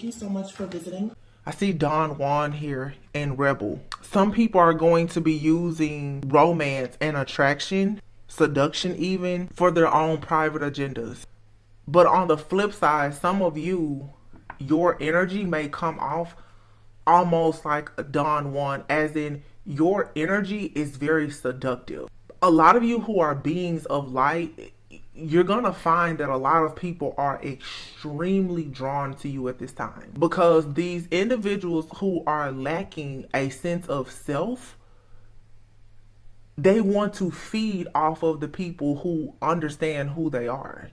you so much for visiting. I see Don Juan here and Rebel. Some people are going to be using romance and attraction, seduction even, for their own private agendas. But on the flip side, some of you, your energy may come off almost like a Don Juan, as in your energy is very seductive. A lot of you who are beings of light, you're gonna find that a lot of people are extremely drawn to you at this time, because these individuals who are lacking a sense of self, they want to feed off of the people who understand who they are,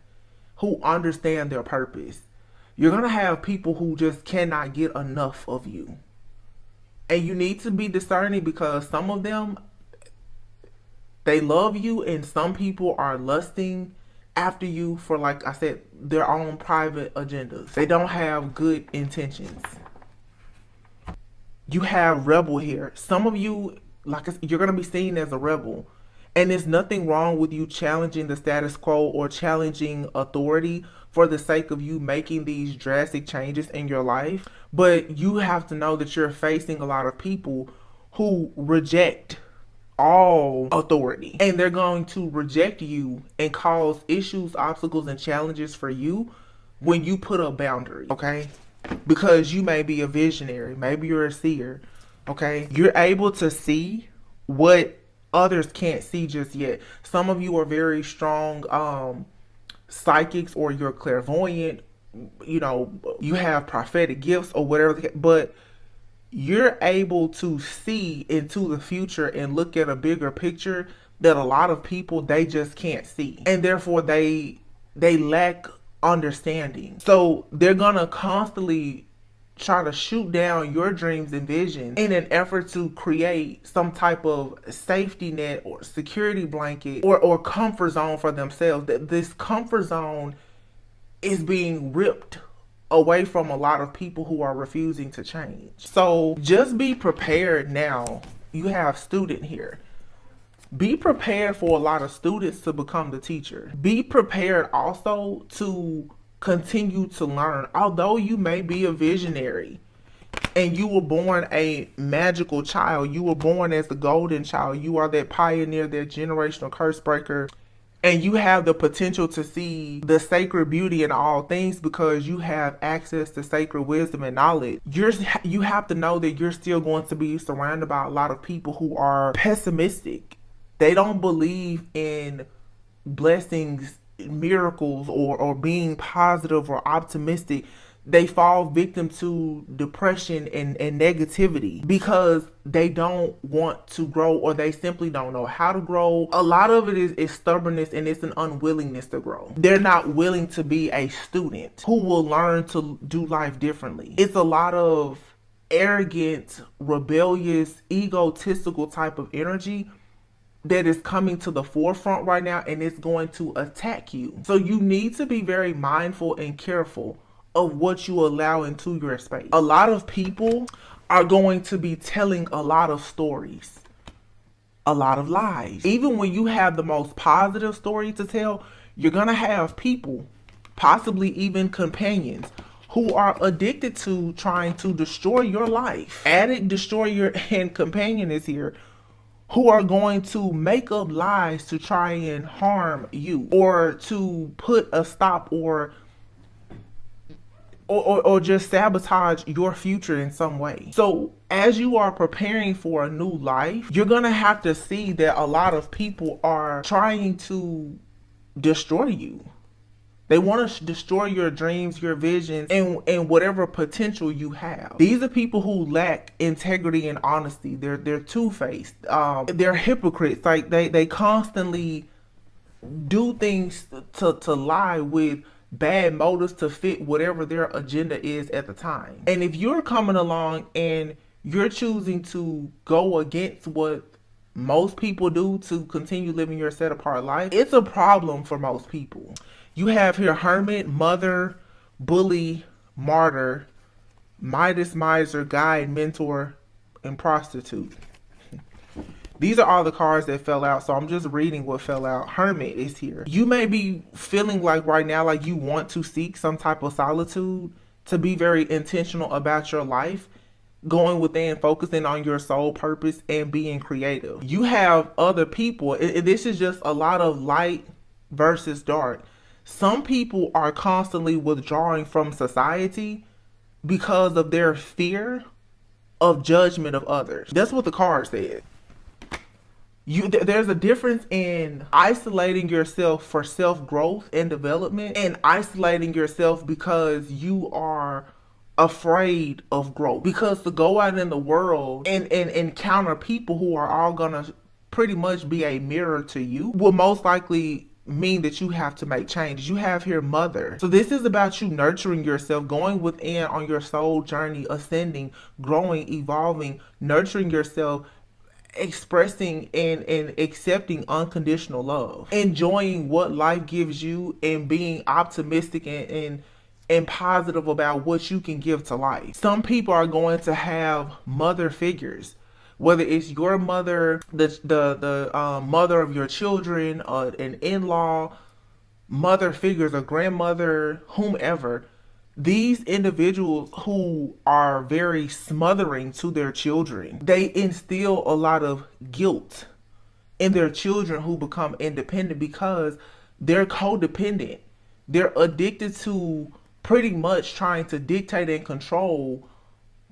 who understand their purpose. You're gonna have people who just cannot get enough of you, and you need to be discerning, because some of them, they love you, and some people are lusting after you for, like I said, their own private agendas. They don't have good intentions. You have Rebel here. Some of you, like I said, you're going to be seen as a rebel. And there's nothing wrong with you challenging the status quo or challenging authority for the sake of you making these drastic changes in your life. But you have to know that you're facing a lot of people who reject all authority, and they're going to reject you and cause issues, obstacles, and challenges for you when you put up boundaries, okay? Because you may be a visionary, maybe you're a seer, okay? You're able to see what others can't see just yet. Some of you are very strong psychics, or you're clairvoyant, you know, you have prophetic gifts or whatever, but you're able to see into the future and look at a bigger picture that a lot of people, they just can't see. And therefore they lack understanding. So they're gonna constantly try to shoot down your dreams and visions in an effort to create some type of safety net or security blanket or comfort zone for themselves. That this comfort zone is being ripped away from a lot of people who are refusing to change. So just be prepared now. You have student here. Be prepared for a lot of students to become the teacher. Be prepared also to continue to learn. Although you may be a visionary and you were born a magical child, you were born as the golden child, you are that pioneer, that generational curse breaker, and you have the potential to see the sacred beauty in all things because you have access to sacred wisdom and knowledge. You have to know that you're still going to be surrounded by a lot of people who are pessimistic. They don't believe in blessings, miracles, or being positive or optimistic. They fall victim to depression and negativity because they don't want to grow, or they simply don't know how to grow. A lot of it is stubbornness, and it's an unwillingness to grow. They're not willing to be a student who will learn to do life differently. It's a lot of arrogant, rebellious, egotistical type of energy that is coming to the forefront right now, and it's going to attack you. So you need to be very mindful and careful of what you allow into your space. A lot of people are going to be telling a lot of stories, a lot of lies. Even when you have the most positive story to tell, you're gonna have people, possibly even companions, who are addicted to trying to destroy your life. Addict, destroyer, and companion is here, who are going to make up lies to try and harm you, or to put a stop or just sabotage your future in some way. So as you are preparing for a new life, you're gonna have to see that a lot of people are trying to destroy you. They want to destroy your dreams, your visions, and whatever potential you have. These are people who lack integrity and honesty. They're two-faced. They're hypocrites. Like they constantly do things to lie with bad motives to fit whatever their agenda is at the time. And if you're coming along and you're choosing to go against what most people do to continue living your set apart life, it's a problem for most people. You have here hermit, mother, bully, martyr, Midas, miser, guide, mentor, and prostitute. These are all the cards that fell out, so I'm just reading what fell out. Hermit is here. You may be feeling like right now, like you want to seek some type of solitude to be very intentional about your life, going within, focusing on your soul purpose, and being creative. You have other people, this is just a lot of light versus dark. Some people are constantly withdrawing from society because of their fear of judgment of others. That's what the card said. There's a difference in isolating yourself for self-growth and development, and isolating yourself because you are afraid of growth. Because to go out in the world and encounter people who are all gonna pretty much be a mirror to you will most likely mean that you have to make changes. You have here mother. So this is about you nurturing yourself, going within on your soul journey, ascending, growing, evolving, nurturing yourself, expressing and accepting unconditional love, enjoying what life gives you, and being optimistic and positive about what you can give to life. Some people are going to have mother figures, whether it's your mother, the mother of your children, an in-law, mother figures, a grandmother, whomever. These individuals who are very smothering to their children, they instill a lot of guilt in their children who become independent because they're codependent. They're addicted to pretty much trying to dictate and control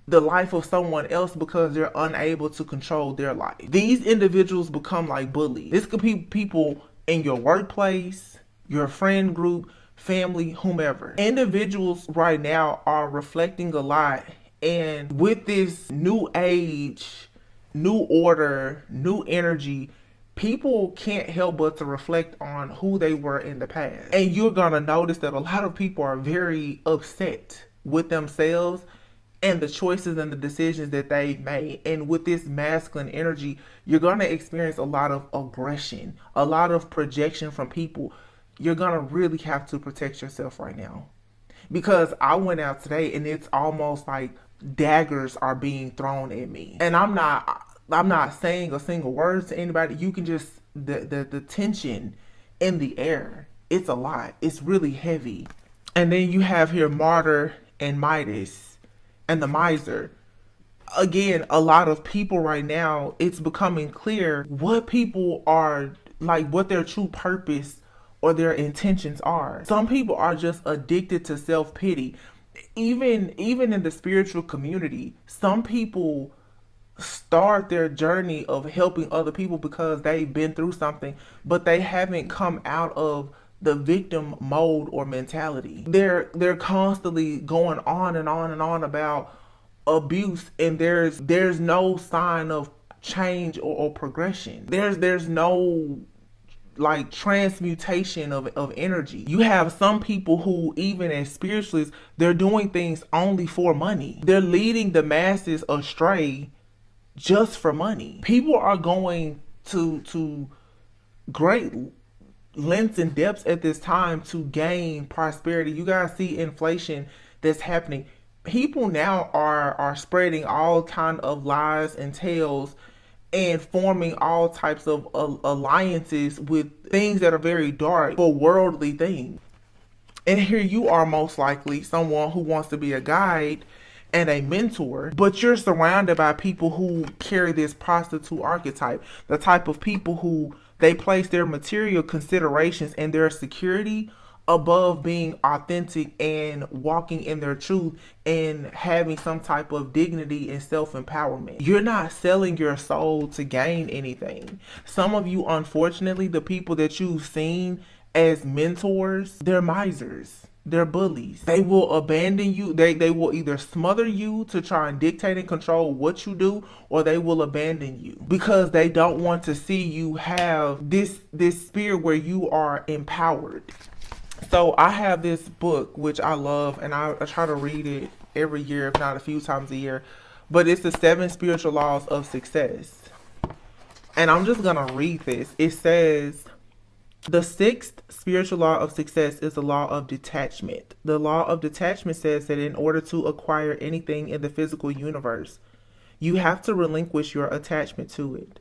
the life of someone else because they're unable to control their life. These individuals become like bullies. This could be people in your workplace, your friend group, family, whomever. Individuals right now are reflecting a lot, and with this new age, new order, new energy, people can't help but to reflect on who they were in the past. And you're gonna notice that a lot of people are very upset with themselves and the choices and the decisions that they made. And with this masculine energy, you're gonna experience a lot of aggression, a lot of projection from people. You're gonna really have to protect yourself right now, because I went out today and it's almost like daggers are being thrown at me, and I'm not saying a single word to anybody. You can just the tension in the air. It's a lot. It's really heavy. And then you have here martyr and Midas and the miser. Again, a lot of people right now, it's becoming clear what people are like, what their true purpose or their intentions are. Some people are just addicted to self-pity. Even in the spiritual community, some people start their journey of helping other people because they've been through something, but they haven't come out of the victim mode or mentality. They're constantly going on and on and on about abuse, and there's no sign of change or progression. There's no like transmutation of energy. You have some people who, even as spiritualists, they're doing things only for money. They're leading the masses astray just for money. People are going to great lengths and depths at this time to gain prosperity. You guys see inflation that's happening. People now are spreading all kind of lies and tales and forming all types of alliances with things that are very dark for worldly things. And here you are, most likely someone who wants to be a guide and a mentor, but you're surrounded by people who carry this prostitute archetype, the type of people who they place their material considerations and their security above being authentic and walking in their truth and having some type of dignity and self-empowerment. You're not selling your soul to gain anything. Some of you, unfortunately, the people that you've seen as mentors, they're misers. They're bullies. They will abandon you. They will either smother you to try and dictate and control what you do, or they will abandon you because they don't want to see you have this spirit where you are empowered. So I have this book, which I love, and I try to read it every year, if not a few times a year. But it's the 7 Spiritual Laws of Success. And I'm just going to read this. It says, the 6th spiritual law of success is the law of detachment. The law of detachment says that in order to acquire anything in the physical universe, you have to relinquish your attachment to it.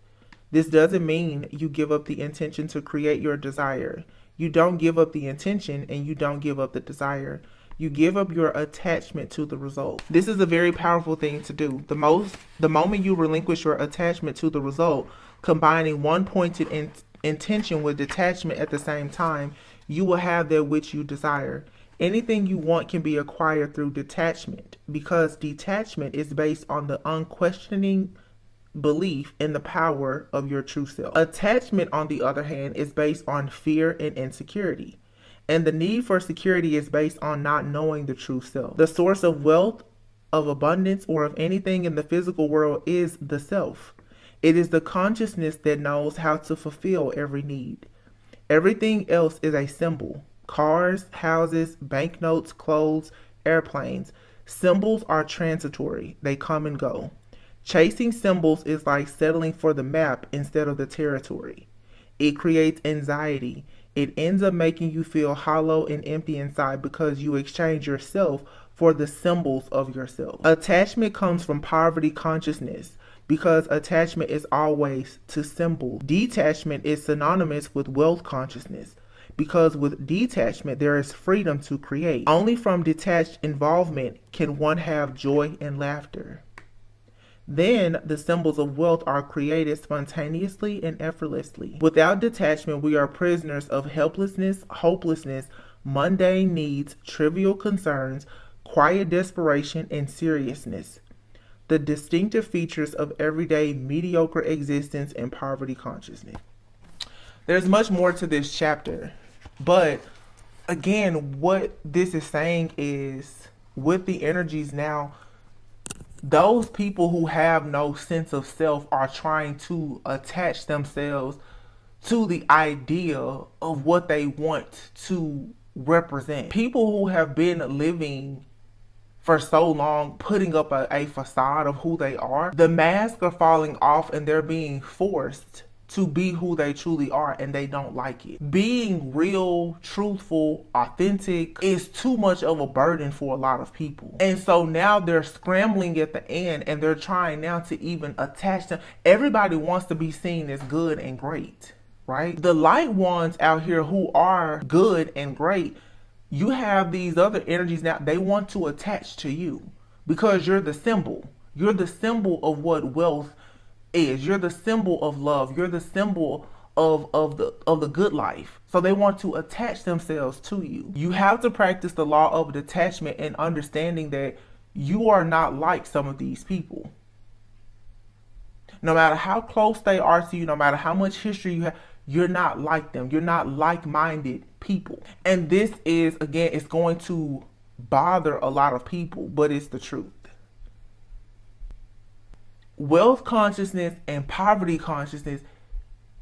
This doesn't mean you give up the intention to create your desire. You don't give up the intention and you don't give up the desire. You give up your attachment to the result. This is a very powerful thing to do. The moment you relinquish your attachment to the result, combining one pointed intention with detachment at the same time, you will have that which you desire. Anything you want can be acquired through detachment, because detachment is based on the unquestioning belief in the power of your true self. Attachment, on the other hand, is based on fear and insecurity. And the need for security is based on not knowing the true self. The source of wealth, of abundance, or of anything in the physical world is the self. It is the consciousness that knows how to fulfill every need. Everything else is a symbol. Cars, houses, banknotes, clothes, airplanes. Symbols are transitory. They come and go. Chasing symbols is like settling for the map instead of the territory. It creates anxiety. It ends up making you feel hollow and empty inside because you exchange yourself for the symbols of yourself. Attachment comes from poverty consciousness, because attachment is always to symbol. Detachment is synonymous with wealth consciousness, because with detachment there is freedom to create. Only from detached involvement can one have joy and laughter. Then the symbols of wealth are created spontaneously and effortlessly. Without detachment, we are prisoners of helplessness, hopelessness, mundane needs, trivial concerns, quiet desperation, and seriousness. The distinctive features of everyday mediocre existence and poverty consciousness. There's much more to this chapter, but again, what this is saying is, with the energies now, those people who have no sense of self are trying to attach themselves to the idea of what they want to represent. People who have been living for so long, putting up a facade of who they are, the masks are falling off and they're being forced to be who they truly are, and they don't like it. Being real, truthful, authentic is too much of a burden for a lot of people. And so now they're scrambling at the end, and they're trying now to even attach them. Everybody wants to be seen as good and great, right? The light ones out here who are good and great, you have these other energies now, they want to attach to you because you're the symbol. You're the symbol of what wealth is. You're the symbol of love. You're the symbol of the good life. So they want to attach themselves to you. You have to practice the law of detachment and understanding that you are not like some of these people. No matter how close they are to you, no matter how much history you have, you're not like them. You're not like-minded people. And this is, again, it's going to bother a lot of people, but it's the truth. Wealth consciousness and poverty consciousness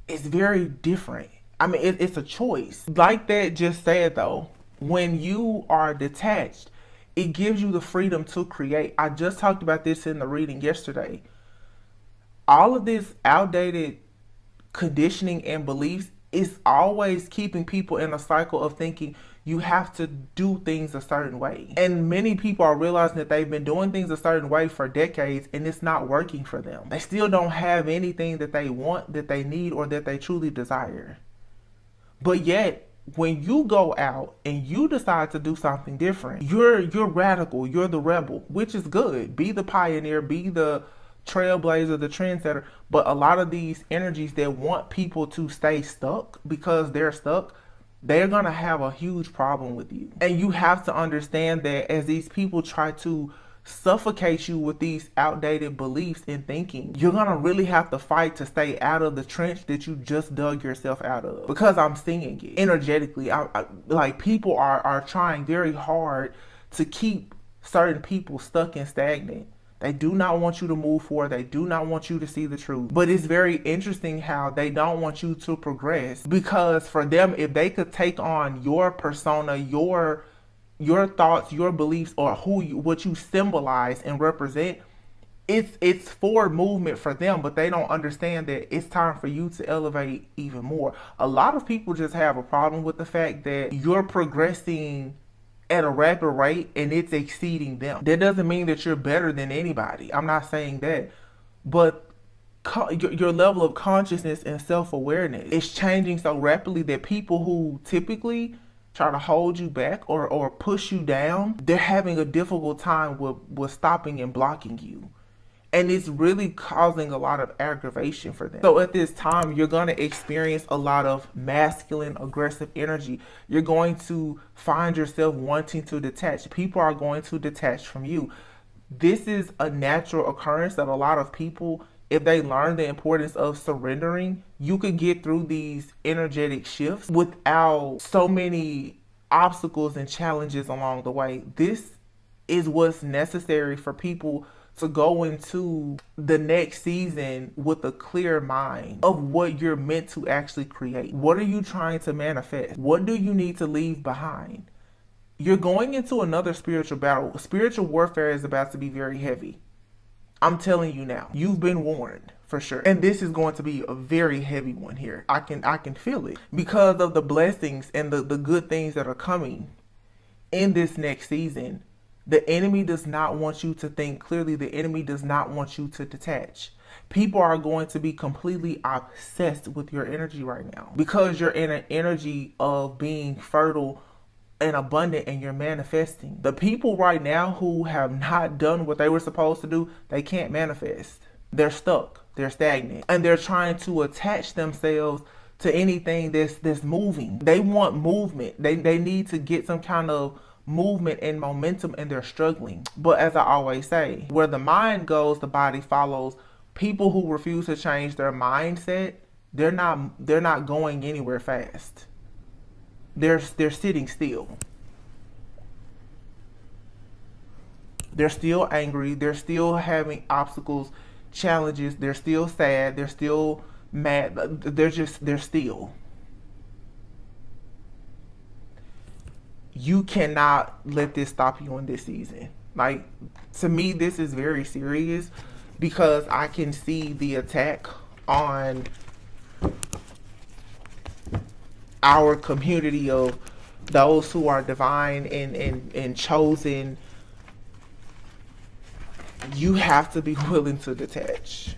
is very different. I mean, it's a choice. Like that just said though, when you are detached, it gives you the freedom to create. I just talked about this in the reading yesterday. All of this outdated conditioning and beliefs is always keeping people in a cycle of thinking you have to do things a certain way. And many people are realizing that they've been doing things a certain way for decades and it's not working for them. They still don't have anything that they want, that they need, or that they truly desire. But yet, when you go out and you decide to do something different, you're radical, you're the rebel, which is good. Be the pioneer, be the trailblazer, the trendsetter. But a lot of these energies that want people to stay stuck because they're stuck, they're gonna have a huge problem with you. And you have to understand that as these people try to suffocate you with these outdated beliefs and thinking, you're gonna really have to fight to stay out of the trench that you just dug yourself out of. Because I'm seeing it energetically. Like people are trying very hard to keep certain people stuck and stagnant. They do not want you to move forward. They do not want you to see the truth. But it's very interesting how they don't want you to progress, because for them, if they could take on your persona, your thoughts, your beliefs, or what you symbolize and represent, it's forward movement for them. But they don't understand that it's time for you to elevate even more. A lot of people just have a problem with the fact that you're progressing at a rapid rate and it's exceeding them. That doesn't mean that you're better than anybody. I'm not saying that, but your level of consciousness and self-awareness is changing so rapidly that people who typically try to hold you back or push you down, they're having a difficult time with stopping and blocking you. And it's really causing a lot of aggravation for them. So at this time, you're going to experience a lot of masculine, aggressive energy. You're going to find yourself wanting to detach. People are going to detach from you. This is a natural occurrence that a lot of people, if they learn the importance of surrendering, you could get through these energetic shifts without so many obstacles and challenges along the way. This is what's necessary for people to go into the next season with a clear mind of what you're meant to actually create. What are you trying to manifest? What do you need to leave behind? You're going into another spiritual battle. Spiritual warfare is about to be very heavy. I'm telling you now. You've been warned for sure. And this is going to be a very heavy one here. I can feel it because of the blessings and the good things that are coming in this next season. The enemy does not want you to think clearly. The enemy does not want you to detach. People are going to be completely obsessed with your energy right now because you're in an energy of being fertile and abundant and you're manifesting. The people right now who have not done what they were supposed to do, they can't manifest. They're stuck. They're stagnant. And they're trying to attach themselves to anything that's moving. They want movement. They need to get some kind of movement and momentum, and they're struggling. But as I always say, where the mind goes, the body follows. People who refuse to change their mindset, they're not going anywhere fast. They're sitting still. They're still angry. They're still having obstacles, challenges. They're still sad. They're still mad. They're still. You cannot let this stop you in this season. Like, to me, this is very serious because I can see the attack on our community of those who are divine and chosen. You have to be willing to detach.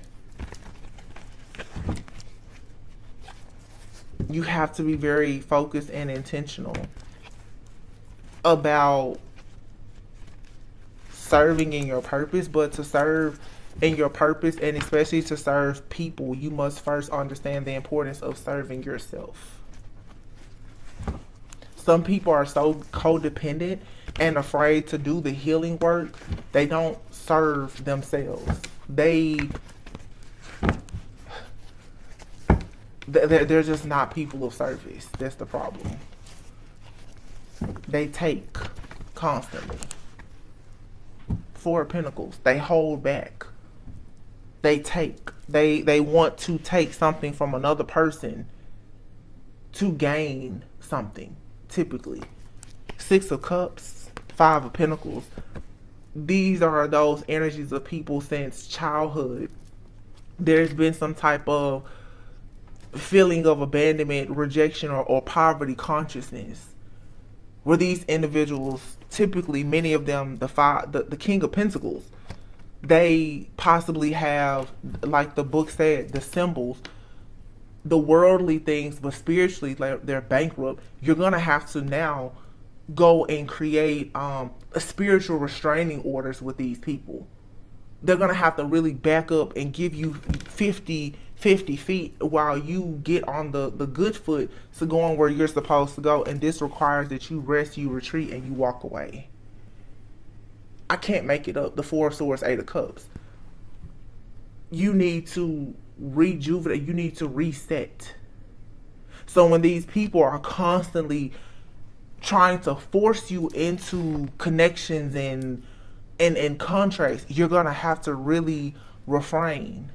You have to be very focused and intentional about serving in your purpose. But to serve in your purpose, and especially to serve people, you must first understand the importance of serving yourself. Some people are so codependent and afraid to do the healing work, they don't serve themselves. They're just not people of service. That's the problem. They take constantly. Four of Pentacles. They hold back. They take. They want to take something from another person to gain something, typically. Six of Cups, Five of Pentacles. These are those energies of people since childhood. There's been some type of feeling of abandonment, rejection, or poverty consciousness, where these individuals, typically many of them, the King of Pentacles, they possibly have, like the book said, the symbols, the worldly things, but spiritually they're bankrupt. You're gonna have to now go and create a spiritual restraining orders with these people. They're gonna have to really back up and give you 50 feet while you get on the good foot to go on where you're supposed to go. And this requires that you rest, you retreat, and you walk away. I can't make it up. The Four of Swords, Eight of Cups. You need to rejuvenate. You need to reset. So when these people are constantly trying to force you into connections and contracts, you're gonna have to really refrain.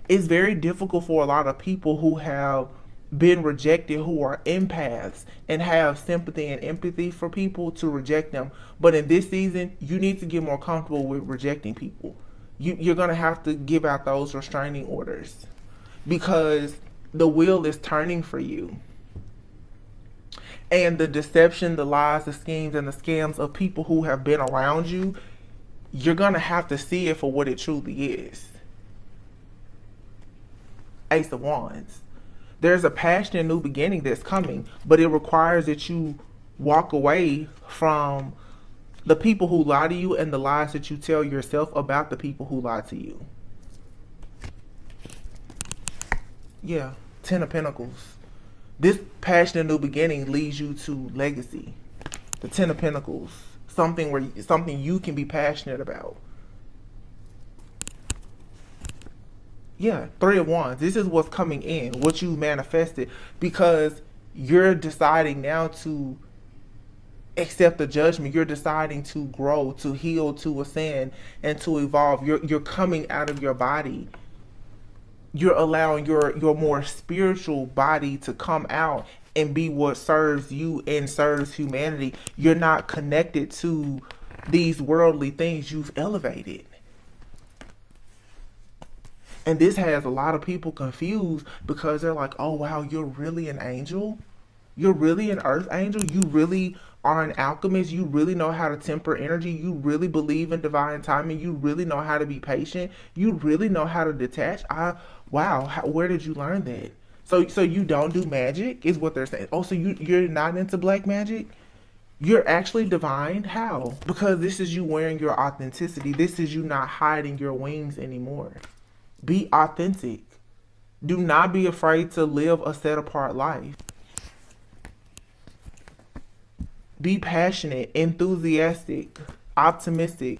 It's very difficult for a lot of people who have been rejected, who are empaths and have sympathy and empathy for people, to reject them. But in this season, you need to get more comfortable with rejecting people. You're going to have to give out those restraining orders because the wheel is turning for you. And the deception, the lies, the schemes, and the scams of people who have been around you, you're going to have to see it for what it truly is. Ace of Wands. There's a passionate new beginning that's coming, but it requires that you walk away from the people who lie to you and the lies that you tell yourself about the people who lie to you. Yeah, Ten of Pentacles. This passionate new beginning leads you to legacy. The Ten of Pentacles. Something you can be passionate about. Yeah, Three of Wands. This is what's coming in, what you manifested, because you're deciding now to accept the judgment. You're deciding to grow, to heal, to ascend, and to evolve. You're coming out of your body. You're allowing your more spiritual body to come out and be what serves you and serves humanity. You're not connected to these worldly things. You've elevated. And this has a lot of people confused because they're like, oh wow, you're really an angel? You're really an earth angel? You really are an alchemist? You really know how to temper energy? You really believe in divine timing? You really know how to be patient? You really know how to detach? Wow, where did you learn that? So you don't do magic is what they're saying. Oh, so you're not into black magic? You're actually divine? How? Because this is you wearing your authenticity. This is you not hiding your wings anymore. Be authentic. Do not be afraid to live a set apart life. Be passionate, enthusiastic, optimistic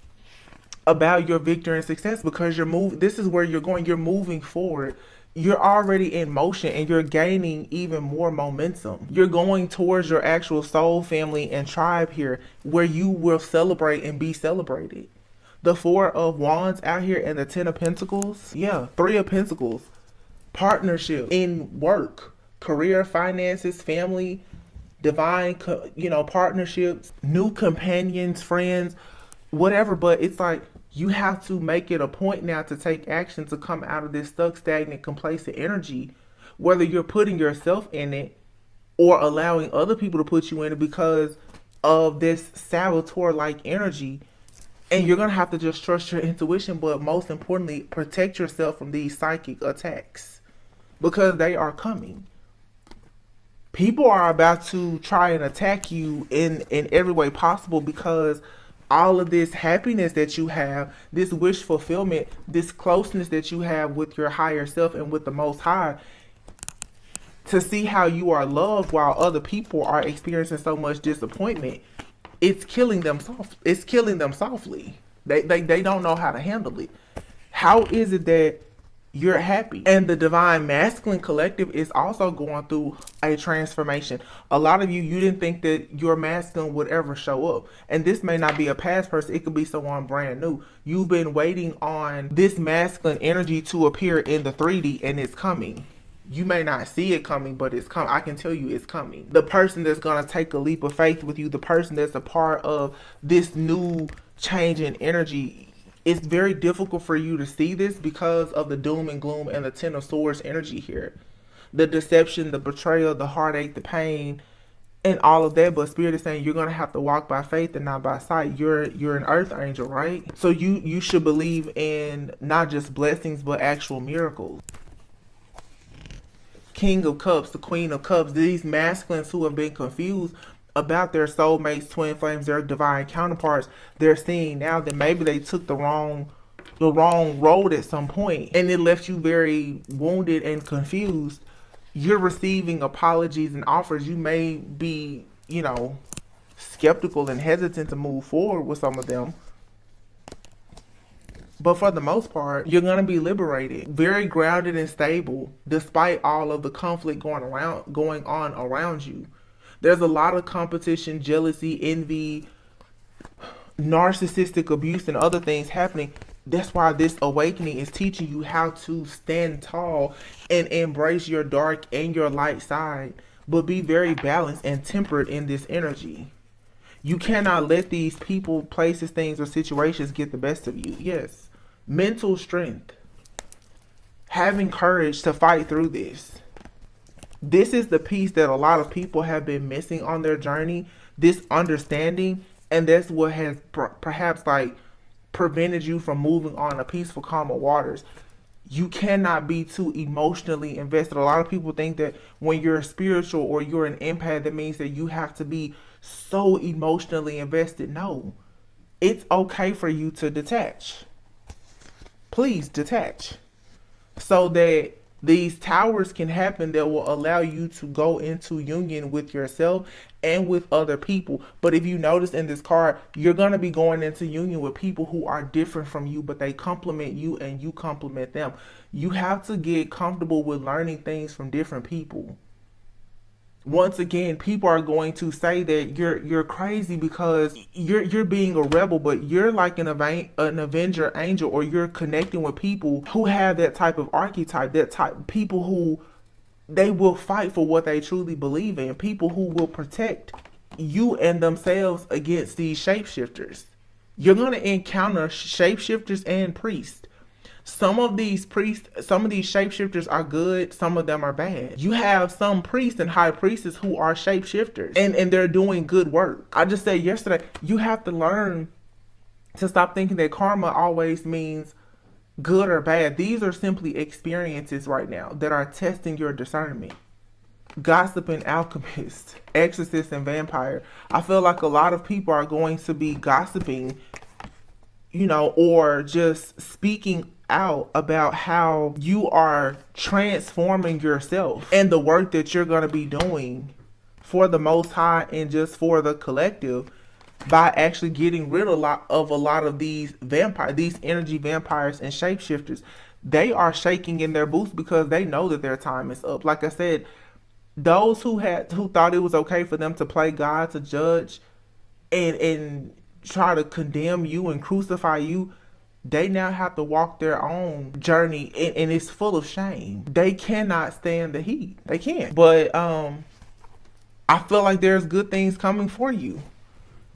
about your victory and success, because this is where you're going. You're moving forward. You're already in motion and you're gaining even more momentum. You're going towards your actual soul family and tribe here, where you will celebrate and be celebrated. The Four of Wands out here and the Ten of Pentacles. Yeah, Three of Pentacles. Partnership in work, career, finances, family, divine, partnerships, new companions, friends, whatever. But it's like you have to make it a point now to take action to come out of this stuck, stagnant, complacent energy, whether you're putting yourself in it or allowing other people to put you in it because of this saboteur-like energy. And you're going to have to just trust your intuition, but most importantly, protect yourself from these psychic attacks because they are coming. People are about to try and attack you in every way possible because all of this happiness that you have, this wish fulfillment, this closeness that you have with your higher self and with the Most High, to see how you are loved while other people are experiencing so much disappointment. It's killing them soft. It's killing them softly. They don't know how to handle it. How is it that you're happy? And the Divine Masculine Collective is also going through a transformation. A lot of you didn't think that your masculine would ever show up. And this may not be a past person. It could be someone brand new. You've been waiting on this masculine energy to appear in the 3D, and it's coming. You may not see it coming, but it's coming. I can tell you it's coming. The person that's going to take a leap of faith with you, the person that's a part of this new change in energy, it's very difficult for you to see this because of the doom and gloom and the Ten of Swords energy here. The deception, the betrayal, the heartache, the pain, and all of that. But Spirit is saying you're going to have to walk by faith and not by sight. You're an earth angel, right? So you should believe in not just blessings, but actual miracles. King of Cups, the Queen of Cups, these masculines who have been confused about their soulmates, twin flames, their divine counterparts, they're seeing now that maybe they took the wrong road at some point and it left you very wounded and confused. You're receiving apologies and offers. You may be, skeptical and hesitant to move forward with some of them. But for the most part, you're going to be liberated, very grounded and stable, despite all of the conflict going on around you. There's a lot of competition, jealousy, envy, narcissistic abuse, and other things happening. That's why this awakening is teaching you how to stand tall and embrace your dark and your light side, but be very balanced and tempered in this energy. You cannot let these people, places, things, or situations get the best of you. Yes. Mental strength. Having courage to fight through this. This is the piece that a lot of people have been missing on their journey. This understanding. And that's what has perhaps prevented you from moving on a peaceful, calmer waters. You cannot be too emotionally invested. A lot of people think that when you're spiritual or you're an empath, that means that you have to be so emotionally invested. No, it's okay for you to detach. Please detach, so that these towers can happen that will allow you to go into union with yourself and with other people. But if you notice in this card, you're going to be going into union with people who are different from you, but they complement you and you complement them. You have to get comfortable with learning things from different people. Once again, people are going to say that you're crazy because you're being a rebel, but you're like an avenger angel, or you're connecting with people who have that type of archetype, that type people who they will fight for what they truly believe in, people who will protect you and themselves against these shapeshifters. You're going to encounter shapeshifters and priests. Some of these priests, some of these shapeshifters are good, some of them are bad. You have some priests and high priestesses who are shapeshifters, and they're doing good work. I just said yesterday, you have to learn to stop thinking that karma always means good or bad. These are simply experiences right now that are testing your discernment. Gossip and alchemist, exorcist and vampire. I feel like a lot of people are going to be gossiping, or just speaking out about how you are transforming yourself and the work that you're going to be doing for the Most High and just for the collective, by actually getting rid of a lot of these these energy vampires and shapeshifters. They are shaking in their boots because they know that their time is up. Like I said, those who thought it was okay for them to play God, to judge and try to condemn you and crucify you, they now have to walk their own journey, and it's full of shame. They cannot stand the heat. They can't. But I feel like there's good things coming for you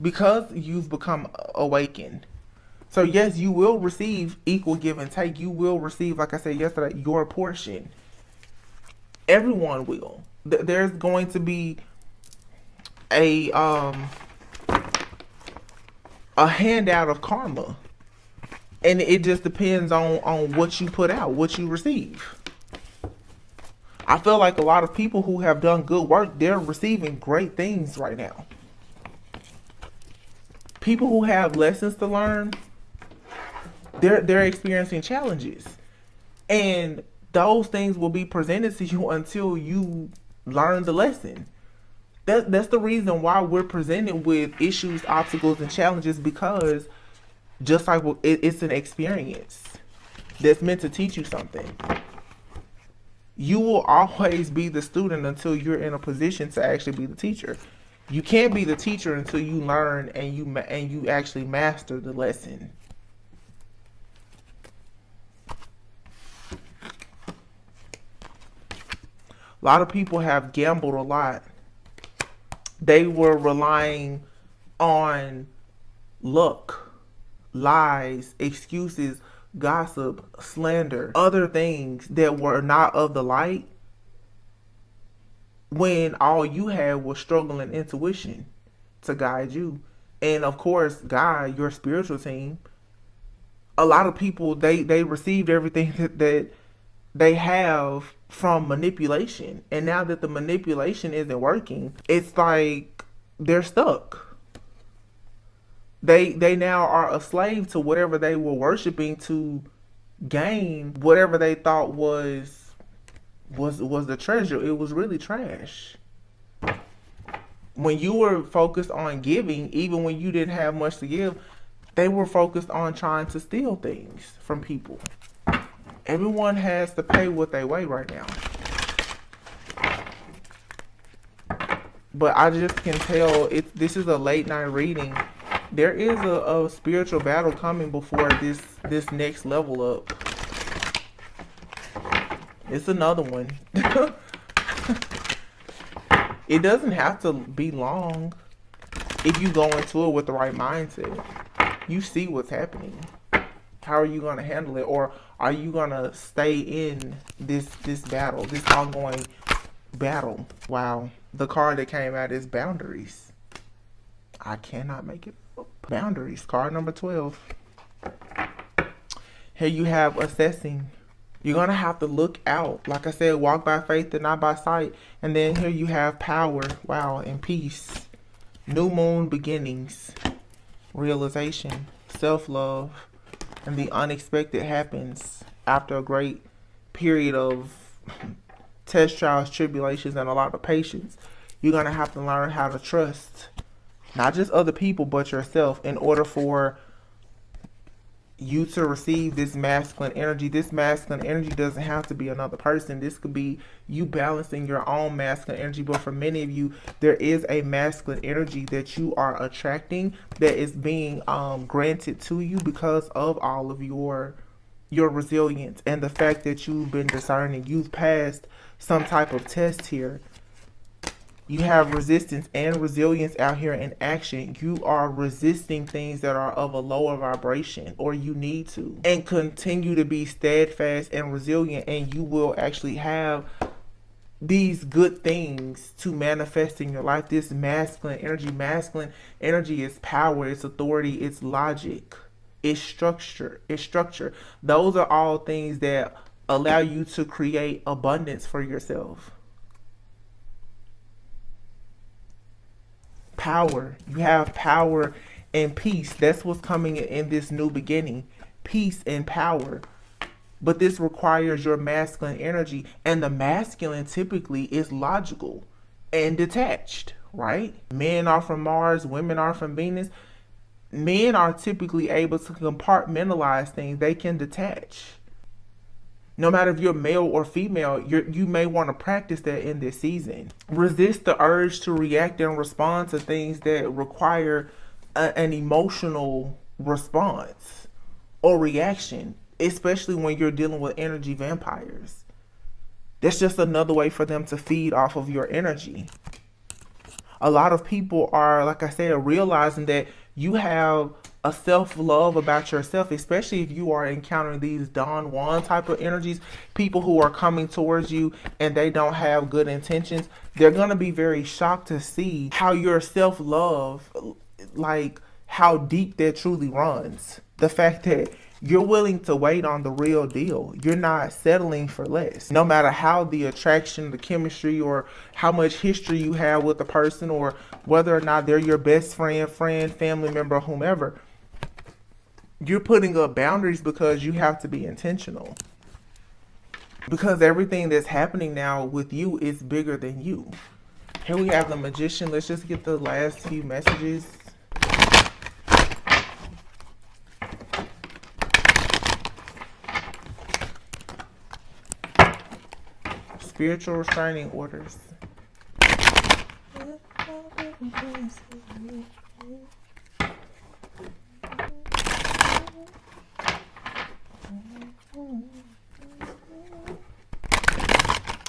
because you've become awakened. So yes, you will receive equal give and take. You will receive, like I said yesterday, your portion. Everyone will. There's going to be a handout of karma. And it just depends on what you put out, what you receive. I feel like a lot of people who have done good work, they're receiving great things right now. People who have lessons to learn, they're experiencing challenges. And those things will be presented to you until you learn the lesson. That's the reason why we're presented with issues, obstacles, and challenges, because just like it's an experience that's meant to teach you something. You will always be the student until you're in a position to actually be the teacher. You can't be the teacher until you learn and you actually master the lesson. A lot of people have gambled a lot. They were relying on luck, lies, excuses, gossip, slander, other things that were not of the light, when all you had was struggle and intuition to guide you. And of course, God, your spiritual team. A lot of people, they received everything that they have from manipulation. And now that the manipulation isn't working, it's like they're stuck. They now are a slave to whatever they were worshiping to gain whatever they thought was the treasure. It was really trash. When you were focused on giving, even when you didn't have much to give, they were focused on trying to steal things from people. Everyone has to pay what they weigh right now. But I just can tell this is a late night reading. There is a spiritual battle coming before this next level up. It's another one. It doesn't have to be long if you go into it with the right mindset. You see what's happening. How are you going to handle it? Or are you going to stay in this battle, this ongoing battle? Wow. The card that came out is boundaries. I cannot make it up. Boundaries, card number 12. Here you have assessing. You're going to have to look out. Like I said, walk by faith and not by sight. And then here you have power, wow, and peace. New moon beginnings, realization, self-love, and the unexpected happens after a great period of test trials, tribulations, and a lot of patience. You're going to have to learn how to trust not just other people, but yourself in order for you to receive this masculine energy. This masculine energy doesn't have to be another person. This could be you balancing your own masculine energy. But for many of you, there is a masculine energy that you are attracting that is being granted to you because of all of your resilience and the fact that you've been discerning. You've passed some type of test here. You have resistance and resilience out here in action. You are resisting things that are of a lower vibration, or you need to. And continue to be steadfast and resilient, and you will actually have these good things to manifest in your life. This masculine energy is power, it's authority, it's logic, it's structure, Those are all things that allow you to create abundance for yourself. Power. You have power and peace. That's what's coming in this new beginning. Peace and power. But this requires your masculine energy. And the masculine typically is logical and detached, right? Men are from Mars, women are from Venus. Men are typically able to compartmentalize things. They can detach. No matter if you're male or female, you may want to practice that in this season. Resist the urge to react and respond to things that require an emotional response or reaction, especially when you're dealing with energy vampires. That's just another way for them to feed off of your energy. A lot of people are, like I said, realizing that you have a self-love about yourself, especially if you are encountering these Don Juan type of energies, people who are coming towards you and they don't have good intentions. They're going to be very shocked to see how your self-love, like how deep that truly runs. The fact that you're willing to wait on the real deal. You're not settling for less. No matter how the attraction, the chemistry, or how much history you have with the person, or whether or not they're your best friend, family member, whomever, you're putting up boundaries because you have to be intentional. Because everything that's happening now with you is bigger than you. Here we have the Magician. Let's just get the last few messages. Spiritual restraining orders.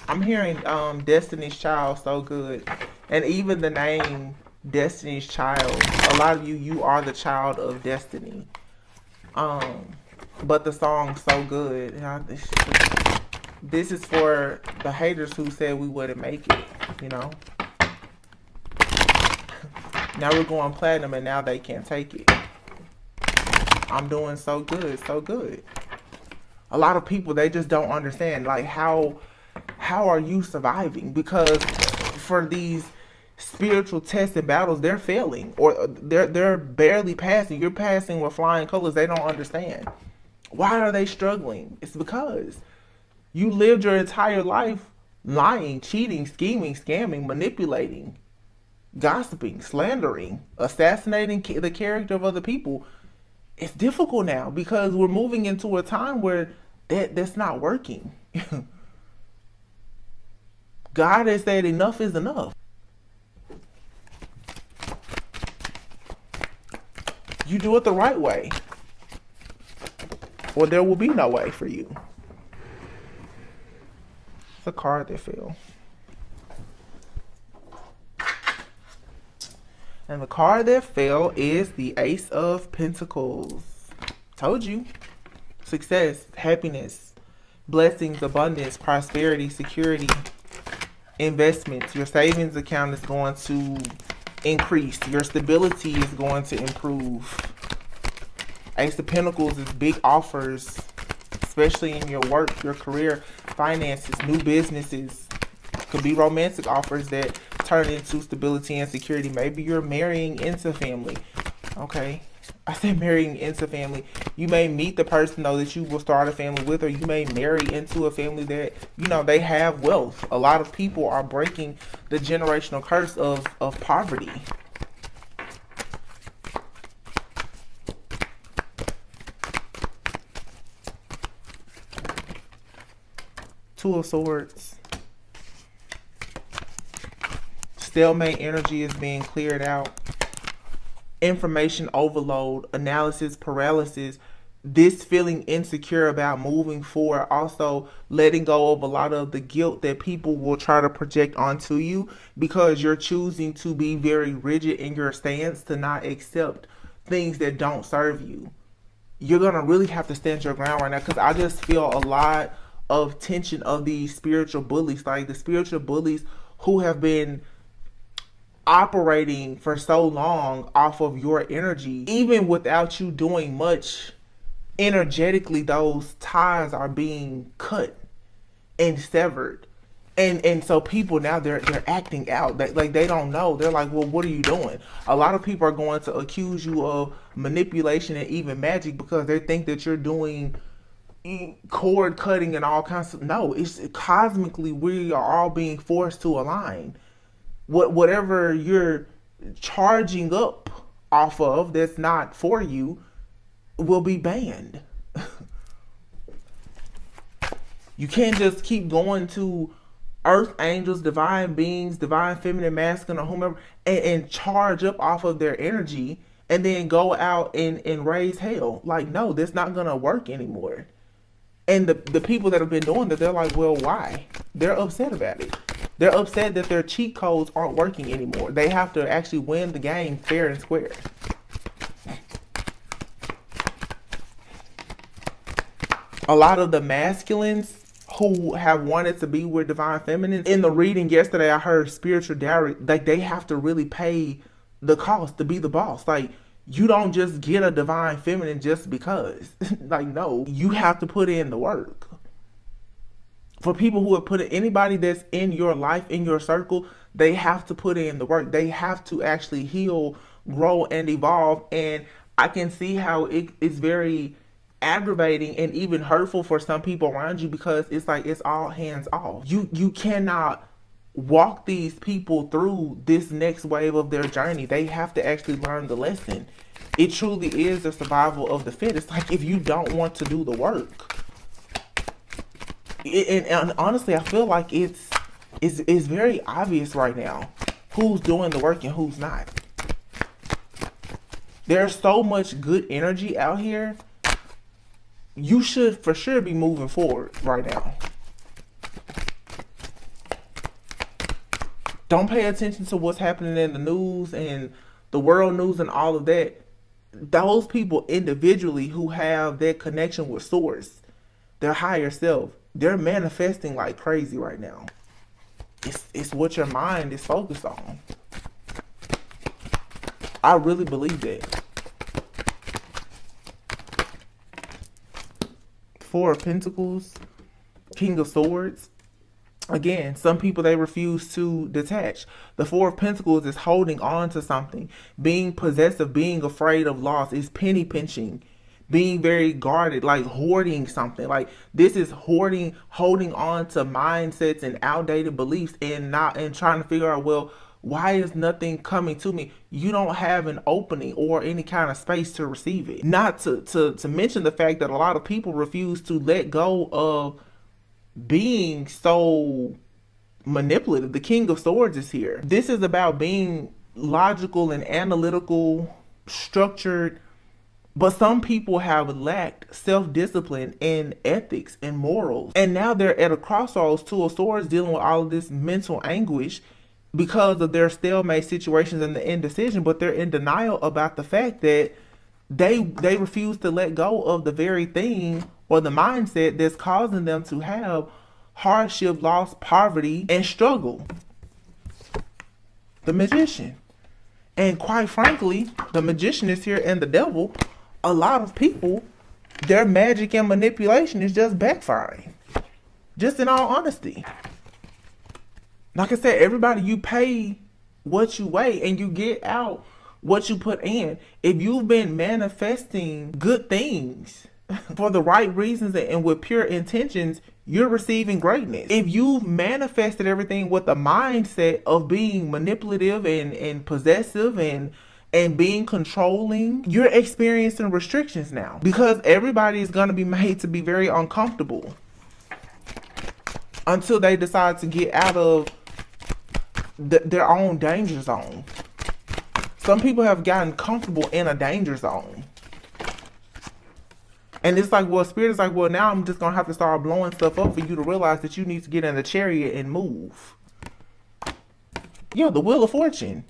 I'm hearing Destiny's Child so good. And even the name Destiny's Child. A lot of you are the child of destiny. But the song's so good. This is for the haters who said we wouldn't make it, you know. Now we're going platinum and now they can't take it. I'm doing so good, so good. A lot of people, they just don't understand, like, how are you surviving? Because for these spiritual tests and battles, they're failing, or they're barely passing. You're passing with flying colors. They don't understand. Why are they struggling? It's because you lived your entire life lying, cheating, scheming, scamming, manipulating, gossiping, slandering, assassinating the character of other people. It's difficult now because we're moving into a time where that's not working. God has said enough is enough. You do it the right way, or there will be no way for you. It's a card that fell. And the card that fell is the Ace of Pentacles. Told you. Success, happiness, blessings, abundance, prosperity, security, investments. Your savings account is going to increase. Your stability is going to improve. Ace of Pentacles is big offers, especially in your work, your career, finances, new businesses. Could be romantic offers that turn into stability and security. Maybe you're marrying into family. Okay. I say marrying into family. You may meet the person though that you will start a family with, or you may marry into a family that, you know, they have wealth. A lot of people are breaking the generational curse of poverty. Two of Swords. Stalemate energy is being cleared out. Information overload, analysis paralysis, this feeling insecure about moving forward, also letting go of a lot of the guilt that people will try to project onto you because you're choosing to be very rigid in your stance to not accept things that don't serve you. You're gonna really have to stand your ground right now, because I just feel a lot of tension of these spiritual bullies, like the spiritual bullies who have been operating for so long off of your energy. Even without you doing much, energetically those ties are being cut and severed. And so people now, they're acting out. Like they don't know. They're like, well, what are you doing? A lot of people are going to accuse you of manipulation and even magic because they think that you're doing cord cutting and all kinds of. No, it's cosmically, we are all being forced to align. Whatever you're charging up off of that's not for you will be banned. You can't just keep going to earth angels, divine beings, divine feminine, masculine, or whomever, and charge up off of their energy and then go out and raise hell. Like, no, that's not gonna work anymore. And the people that have been doing that, they're like, well, why? They're upset about it. They're upset that their cheat codes aren't working anymore. They have to actually win the game fair and square. A lot of the masculines who have wanted to be with divine feminine, in the reading yesterday, I heard spiritual dowry, like they have to really pay the cost to be the boss. Like, you don't just get a divine feminine just because. Like, no, you have to put in the work. For people who have put it, anybody that's in your life, in your circle, they have to put in the work. They have to actually heal, grow, and evolve. And I can see how it is very aggravating and even hurtful for some people around you, because it's like it's all hands off. You cannot walk these people through this next wave of their journey. They have to actually learn the lesson. It truly is the survival of the fittest. Like, if you don't want to do the work. And honestly, I feel like it's very obvious right now who's doing the work and who's not. There's so much good energy out here. You should for sure be moving forward right now. Don't pay attention to what's happening in the news and the world news and all of that. Those people individually who have that connection with source, their higher self, they're manifesting like crazy right now. It's what your mind is focused on. I really believe that. Four of Pentacles, King of Swords. Again, some people, they refuse to detach. The Four of Pentacles is holding on to something, being possessive, being afraid of loss, is penny pinching, being very guarded, like hoarding something. Like, this is hoarding, holding on to mindsets and outdated beliefs and trying to figure out, well, why is nothing coming to me? You don't have an opening or any kind of space to receive it. Not to mention the fact that a lot of people refuse to let go of being so manipulative. The King of Swords is here. This is about being logical and analytical, structured, but some people have lacked self-discipline and ethics and morals. And now they're at a crossroads, Two of Swords, dealing with all of this mental anguish because of their stalemate situations and the indecision, but they're in denial about the fact that they refuse to let go of the very thing or the mindset that's causing them to have hardship, loss, poverty, and struggle. The Magician. And quite frankly, the Magician is here, and the Devil. A lot of people Their magic and manipulation is just backfiring. Just in all honesty. Like I said, everybody, you pay what you weigh and you get out what you put in. If you've been manifesting good things for the right reasons and with pure intentions, you're receiving greatness. If you've manifested everything with the mindset of being manipulative and possessive and being controlling, you're experiencing restrictions now, because everybody is going to be made to be very uncomfortable until they decide to get out of their own danger zone. Some people have gotten comfortable in a danger zone. And it's like, well, Spirit is like, well, now I'm just going to have to start blowing stuff up for you to realize that you need to get in the chariot and move. Yeah, the Wheel of Fortune.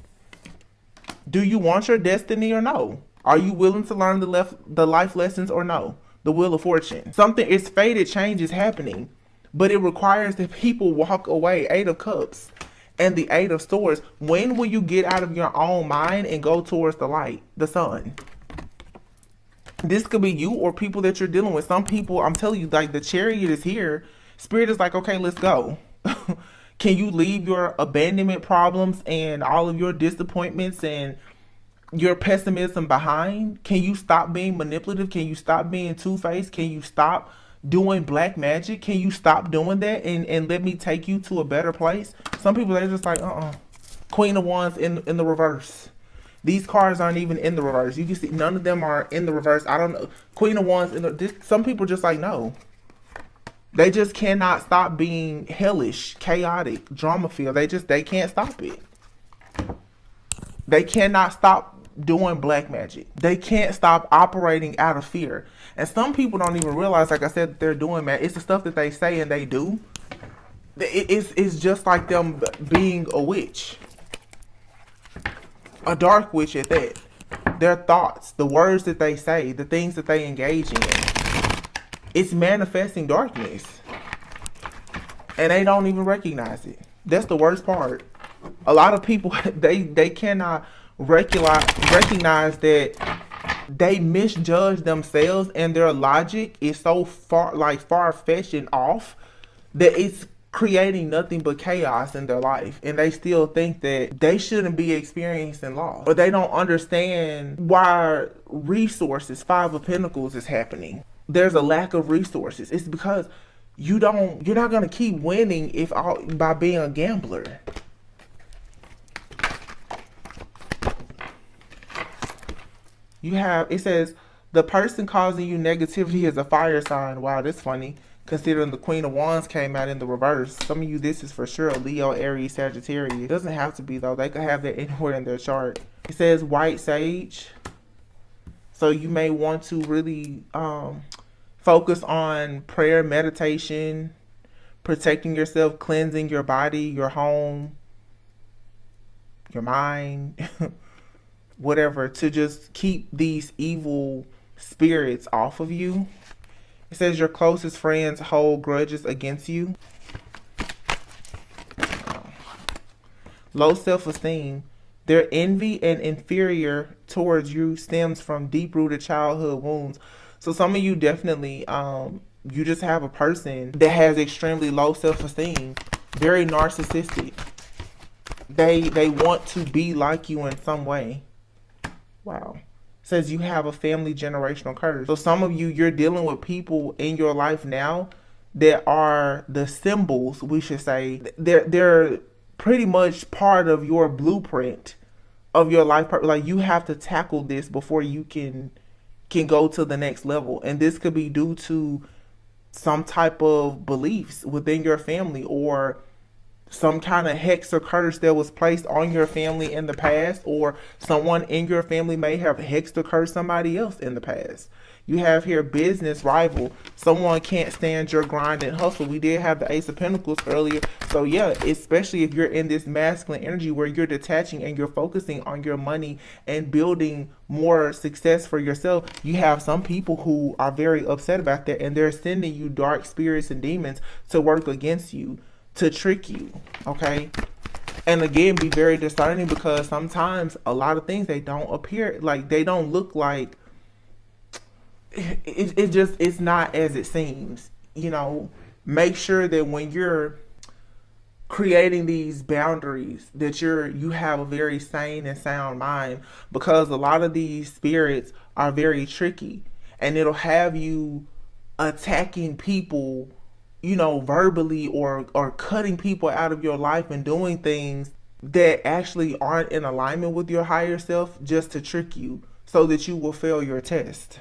Do you want your destiny or no? Are you willing to learn the life lessons or no? The Wheel of Fortune. Something is fated, change is happening. But it requires that people walk away. 8 of Cups and the 8 of Swords. When will you get out of your own mind and go towards the light, the sun? This could be you or people that you're dealing with. Some people, I'm telling you, like the chariot is here. Spirit is like, okay, let's go. Can you leave your abandonment problems and all of your disappointments and your pessimism behind? Can you stop being manipulative? Can you stop being two-faced? Can you stop doing black magic? Can you stop doing that and let me take you to a better place? Some people, they're just like, Queen of Wands in the reverse. These cards aren't even in the reverse. You can see none of them are in the reverse. I don't know. Queen of Wands in the, some people just like, no. They just cannot stop being hellish, chaotic, drama-filled. They can't stop it. They cannot stop doing black magic. They can't stop operating out of fear. And some people don't even realize, like I said, that they're doing that. It's the stuff that they say and they do. It's just like them being a witch. A dark witch at that. Their thoughts, the words that they say, the things that they engage in. It's manifesting darkness. And they don't even recognize it. That's the worst part. A lot of people, they cannot recognize that they misjudge themselves and their logic is so far-fetched and off that it's creating nothing but chaos in their life, and they still think that they shouldn't be experiencing loss, or they don't understand why resources, 5 of Pentacles, is happening. There's a lack of resources. It's because you're not going to keep winning by being a gambler. It says the person causing you negativity is a fire sign. Wow, that's funny. Considering the Queen of Wands came out in the reverse. Some of you, this is for sure a Leo, Aries, Sagittarius. It doesn't have to be, though. They could have that anywhere in their chart. It says white sage. So you may want to really focus on prayer, meditation, protecting yourself, cleansing your body, your home, your mind, whatever, to just keep these evil spirits off of you. It says your closest friends hold grudges against you. Low self-esteem. Their envy and inferior towards you stems from deep-rooted childhood wounds. So some of you definitely, you just have a person that has extremely low self-esteem. Very narcissistic. They want to be like you in some way. Wow. Says you have a family generational curse. So some of you, you're dealing with people in your life now that are the symbols, we should say. They're pretty much part of your blueprint of your life. Like, you have to tackle this before you can go to the next level. And this could be due to some type of beliefs within your family, or some kind of hex or curse that was placed on your family in the past, or someone in your family may have hexed or cursed somebody else in the past. You have here business rival. Someone can't stand your grind and hustle. We did have the Ace of Pentacles earlier. So yeah, especially if you're in this masculine energy where you're detaching and you're focusing on your money and building more success for yourself, you have some people who are very upset about that, and they're sending you dark spirits and demons to work against you, to trick you, okay? And again, be very discerning, because sometimes a lot of things, they don't appear, like, they don't look like, it's not as it seems. You know, make sure that when you're creating these boundaries that you have a very sane and sound mind, because a lot of these spirits are very tricky, and it'll have you attacking people, you know, verbally, or cutting people out of your life and doing things that actually aren't in alignment with your higher self, just to trick you so that you will fail your test.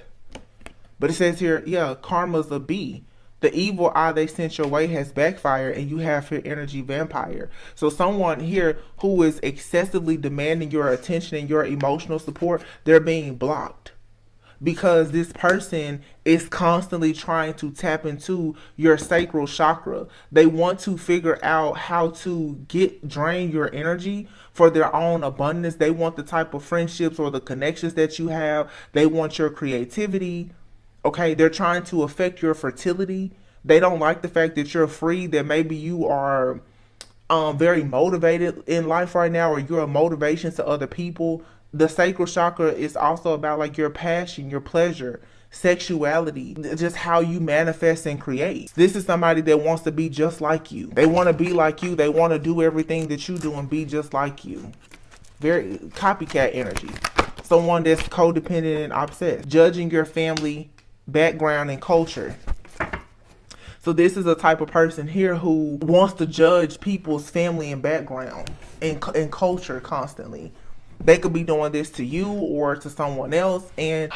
But it says here, yeah, karma's a B. The evil eye they sent your way has backfired, and you have here energy vampire. So someone here who is excessively demanding your attention and your emotional support, they're being blocked, because this person is constantly trying to tap into your sacral chakra. They want to figure out how to drain your energy for their own abundance. They want the type of friendships or the connections that you have. They want your creativity. Okay, they're trying to affect your fertility. They don't like the fact that you're free, that maybe you are very motivated in life right now, or you're a motivation to other people. The sacral chakra is also about like your passion, your pleasure, sexuality, just how you manifest and create. This is somebody that wants to be just like you. They want to be like you. They want to do everything that you do and be just like you. Very copycat energy. Someone that's codependent and obsessed. Judging your family background and culture. So this is a type of person here who wants to judge people's family and background and culture constantly. They could be doing this to you or to someone else, and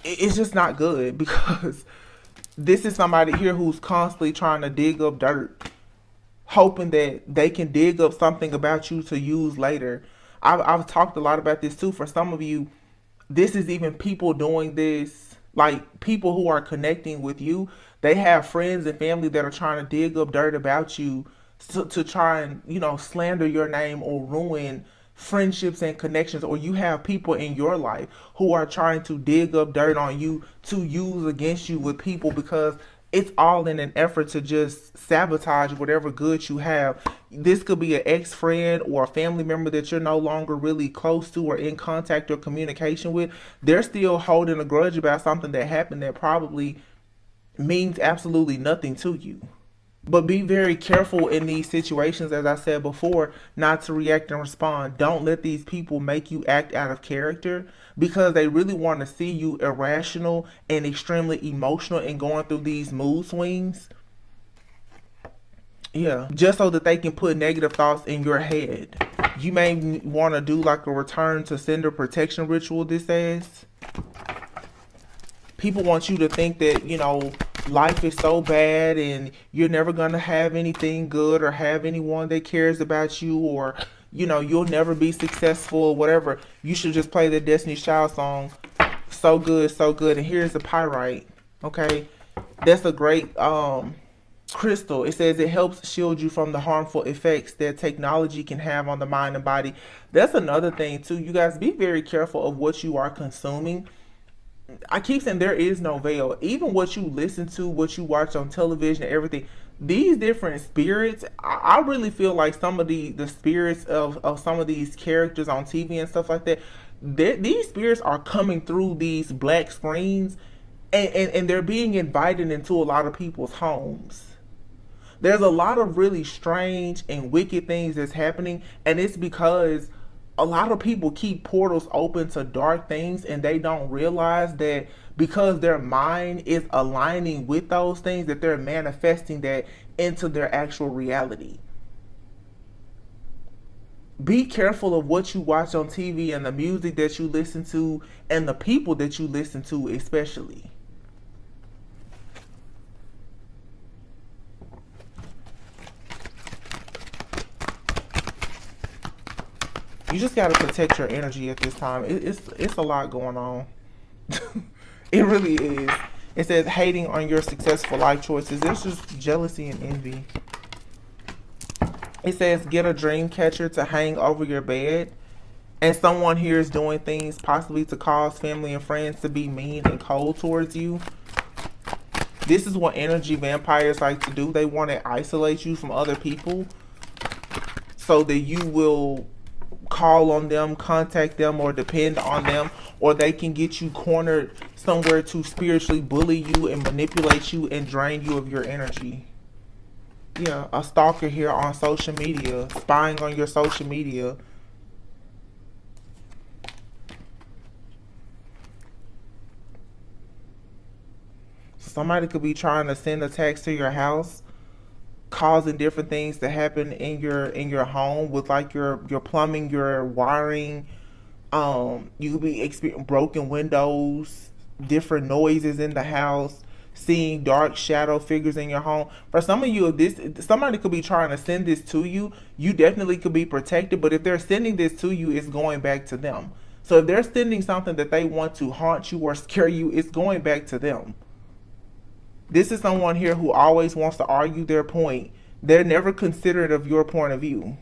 it's just not good, because this is somebody here who's constantly trying to dig up dirt, hoping that they can dig up something about you to use later. I've talked a lot about this too. For some of you, this is even people doing this, like people who are connecting with you. They have friends and family that are trying to dig up dirt about you to try and, you know, slander your name or ruin friendships and connections. Or you have people in your life who are trying to dig up dirt on you to use against you with people, because it's all in an effort to just sabotage whatever good you have. This could be an ex-friend or a family member that you're no longer really close to or in contact or communication with. They're still holding a grudge about something that happened that probably means absolutely nothing to you. But be very careful in these situations, as I said before, not to react and respond. Don't let these people make you act out of character, because they really want to see you irrational and extremely emotional and going through these mood swings. Yeah, just so that they can put negative thoughts in your head. You may want to do like a return to sender protection ritual, this says. People want you to think that, you know, life is so bad and you're never going to have anything good or have anyone that cares about you, or, you know, you'll never be successful or whatever. You should just play the Destiny's Child song, So Good, So Good. And here's the pyrite. Okay, that's a great crystal. It says it helps shield you from the harmful effects that technology can have on the mind and body. That's another thing too. You guys, be very careful of what you are consuming. I keep saying there is no veil. Even what you listen to, what you watch on television, everything, these different spirits, I really feel like some of the spirits of some of these characters on TV and stuff like that, these spirits are coming through these black screens, and they're being invited into a lot of people's homes. There's a lot of really strange and wicked things that's happening, and it's because a lot of people keep portals open to dark things, and they don't realize that because their mind is aligning with those things, that they're manifesting that into their actual reality. Be careful of what you watch on TV and the music that you listen to and the people that you listen to, especially. You just got to protect your energy at this time. It's a lot going on. It really is. It says hating on your successful life choices. It's just jealousy and envy. It says get a dream catcher to hang over your bed. And someone here is doing things possibly to cause family and friends to be mean and cold towards you. This is what energy vampires like to do. They want to isolate you from other people so that you will call on them, contact them, or depend on them, or they can get you cornered somewhere to spiritually bully you and manipulate you and drain you of your energy. Yeah, a stalker here on social media, spying on your social media. Somebody could be trying to send attacks to your house, causing different things to happen in your home with like your plumbing, your wiring. You could be experiencing broken windows, different noises in the house, seeing dark shadow figures in your home. For some of you, this somebody could be trying to send this to you. You definitely could be protected, but if they're sending this to you, it's going back to them. So if they're sending something that they want to haunt you or scare you, it's going back to them. This is someone here who always wants to argue their point. They're never considerate of your point of view.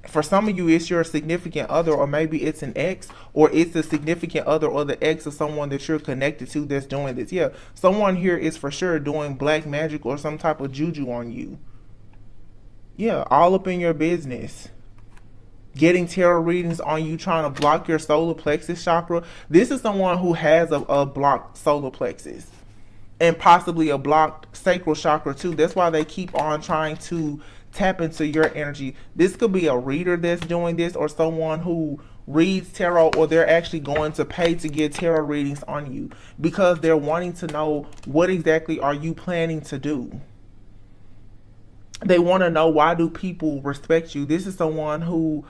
For some of you, it's your significant other, or maybe it's an ex, or it's the significant other or the ex of someone that you're connected to that's doing this. Yeah, someone here is for sure doing black magic or some type of juju on you. Yeah, all up in your business. Getting tarot readings on you, trying to block your solar plexus chakra. This is someone who has a blocked solar plexus. And possibly a blocked sacral chakra too. That's why they keep on trying to tap into your energy. This could be a reader that's doing this, or someone who reads tarot, or they're actually going to pay to get tarot readings on you because they're wanting to know what exactly are you planning to do. They want to know, why do people respect you? This is someone who,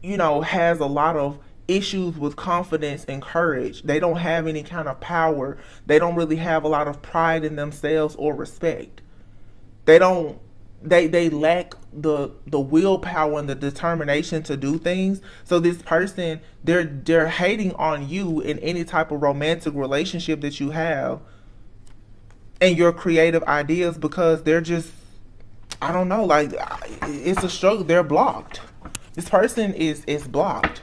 you know, has a lot of issues with confidence and courage. They don't have any kind of power. They don't really have a lot of pride in themselves or respect. They lack the willpower and the determination to do things. So this person, they're hating on you in any type of romantic relationship that you have and your creative ideas, because they're just, I don't know, like, it's a struggle. They're blocked. This person is blocked.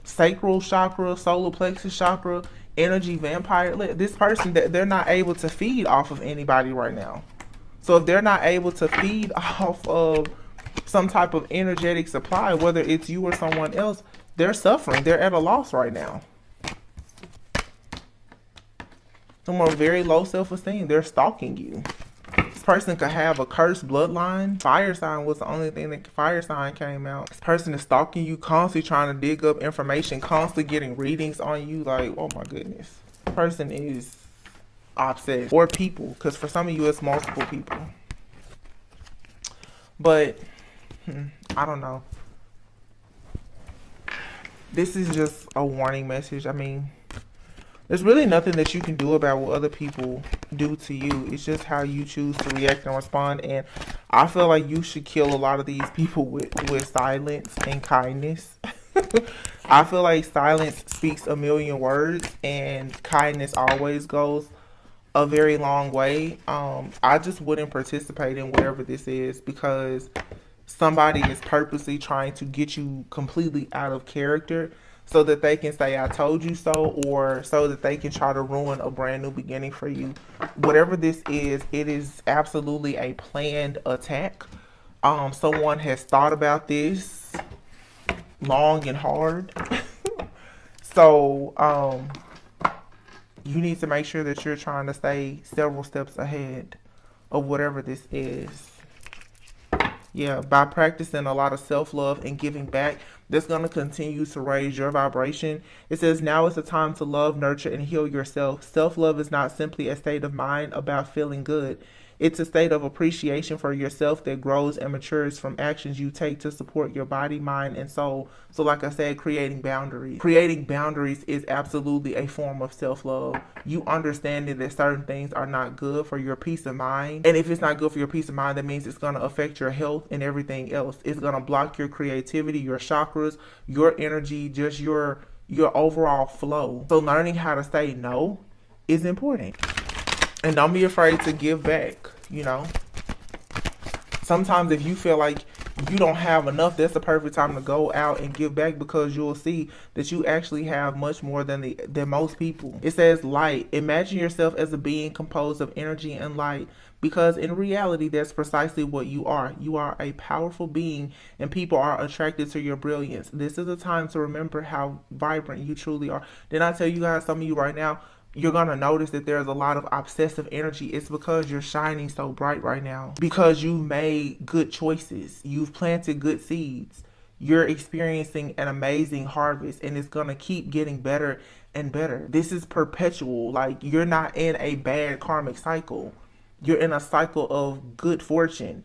Sacral chakra, solar plexus chakra, energy vampire. This person, they're not able to feed off of anybody right now. So if they're not able to feed off of some type of energetic supply, whether it's you or someone else, they're suffering. They're at a loss right now. Someone very low self-esteem. They're stalking you. This person could have a cursed bloodline. Fire sign was the only thing that fire sign came out. This person is stalking you, constantly trying to dig up information, constantly getting readings on you. Like, oh my goodness. This person is upset. Or people, because for some of you it's multiple people. But I don't know. This is just a warning message. I mean, there's really nothing that you can do about what other people do to you. It's just how you choose to react and respond. And I feel like you should kill a lot of these people with silence and kindness. I feel like silence speaks a million words, and kindness always goes a very long way. I just wouldn't participate in whatever this is, because somebody is purposely trying to get you completely out of character, so that they can say, I told you so, or so that they can try to ruin a brand new beginning for you. Whatever this is, it is absolutely a planned attack. Someone has thought about this long and hard. So, you need to make sure that you're trying to stay several steps ahead of whatever this is. Yeah, by practicing a lot of self-love and giving back, that's going to continue to raise your vibration. It says, now is the time to love, nurture, and heal yourself. Self-love is not simply a state of mind about feeling good. It's a state of appreciation for yourself that grows and matures from actions you take to support your body, mind, and soul. So like I said, creating boundaries. Creating boundaries is absolutely a form of self-love. You understanding that certain things are not good for your peace of mind. And if it's not good for your peace of mind, that means it's going to affect your health and everything else. It's going to block your creativity, your chakras, your energy, just your overall flow. So learning how to say no is important. And don't be afraid to give back, you know. Sometimes if you feel like you don't have enough, that's the perfect time to go out and give back, because you'll see that you actually have much more than most people. It says light. Imagine yourself as a being composed of energy and light, because in reality that's precisely what you are. You are a powerful being, and people are attracted to your brilliance. This is a time to remember how vibrant you truly are. Did I tell you guys, some of you right now, you're going to notice that there's a lot of obsessive energy. It's because you're shining so bright right now, because you've made good choices, you've planted good seeds, you're experiencing an amazing harvest, and it's going to keep getting better and better. This is perpetual. Like, you're not in a bad karmic cycle, you're in a cycle of good fortune.